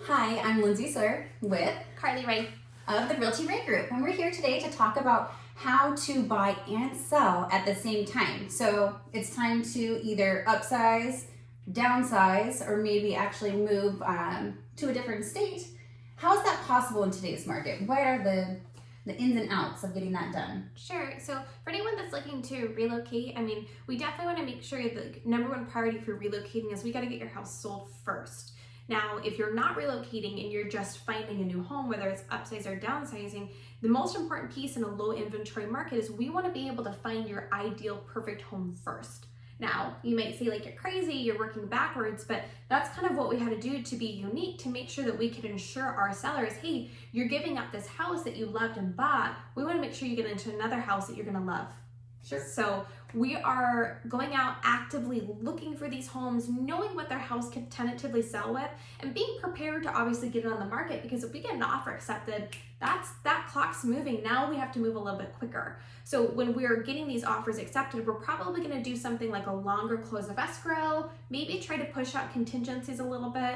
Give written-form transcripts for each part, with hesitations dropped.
Hi, I'm Lindsay Sawyer with Carly Rae of the Realty Rae Group, and we're here today to talk about how to buy and sell at the same time. So it's time to either upsize, downsize, or maybe actually move to a different state. How is that possible in today's market? What are the ins and outs of getting that done? Sure. So for anyone that's looking to relocate, we definitely want to make sure the number one priority for relocating is we got to get your house sold first. Now, if you're not relocating and you're just finding a new home, whether it's upsize or downsizing, the most important piece in a low inventory market is we want to be able to find your ideal perfect home first. Now, you might say like you're crazy, you're working backwards, but that's kind of what we had to do to be unique to make sure that we could ensure our sellers, hey, you're giving up this house that you loved and bought. We want to make sure you get into another house that you're going to love. Sure. So we are going out actively looking for these homes, knowing what their house could tentatively sell with, and being prepared to obviously get it on the market, because if we get an offer accepted, that clock's moving. Now we have to move a little bit quicker. So when we're getting these offers accepted, we're probably going to do something like a longer close of escrow, maybe try to push out contingencies a little bit.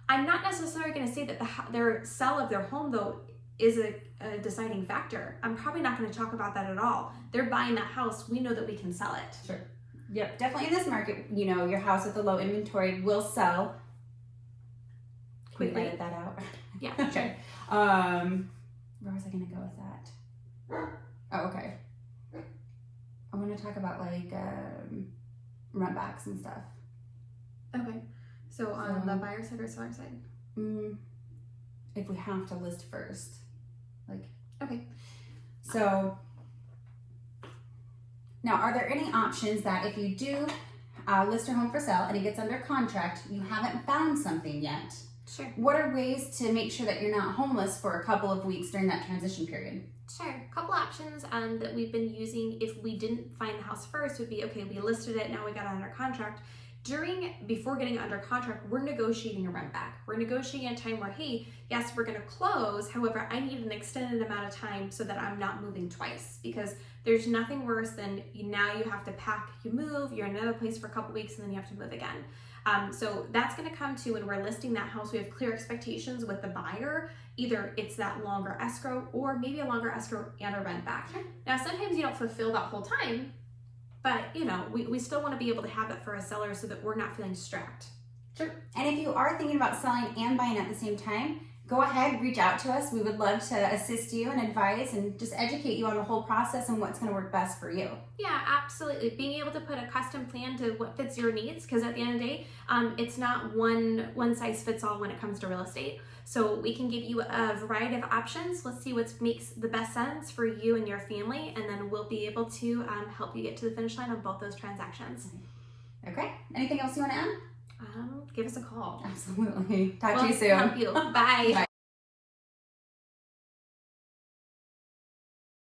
I'm not necessarily going to say that their sell of their home though is a deciding factor. I'm probably not going to talk about that at all. They're buying that house. We know that we can sell it. Sure. Yep. Definitely in this market, your house with the low inventory will sell. Can we edit that out? Yeah. Okay. Where was I going to go with that? Oh, okay. I want to talk about like rent backs and stuff. Okay. So on the buyer side or seller side? If we have to list first. Okay. So now, are there any options that if you do list your home for sale and it gets under contract, you haven't found something yet? Sure. What are ways to make sure that you're not homeless for a couple of weeks during that transition period? Sure. A couple options that we've been using if we didn't find the house first would be, okay, we listed it, now we got it under contract. Before getting it under contract, we're negotiating a rent back. We're negotiating a time where, hey, yes, we're going to close. However, I need an extended amount of time so that I'm not moving twice, because there's nothing worse than now you have to pack, you move, you're in another place for a couple weeks, and then you have to move again. So that's going to come to when we're listing that house, we have clear expectations with the buyer. Either it's that longer escrow or maybe a longer escrow and a rent back. Okay. Now, sometimes you don't fulfill that whole time, but we still want to be able to have that for a seller so that we're not feeling strapped. Sure. And if you are thinking about selling and buying at the same time, go ahead, reach out to us. We would love to assist you and advise and just educate you on the whole process and what's going to work best for you. Yeah, absolutely. Being able to put a custom plan to what fits your needs, because at the end of the day, it's not one size fits all when it comes to real estate. So we can give you a variety of options. Let's see what makes the best sense for you and your family, and then we'll be able to help you get to the finish line on both those transactions. Okay. Anything else you want to add? Give us a call. Absolutely. Talk to you We'll soon. help you. Bye. Bye.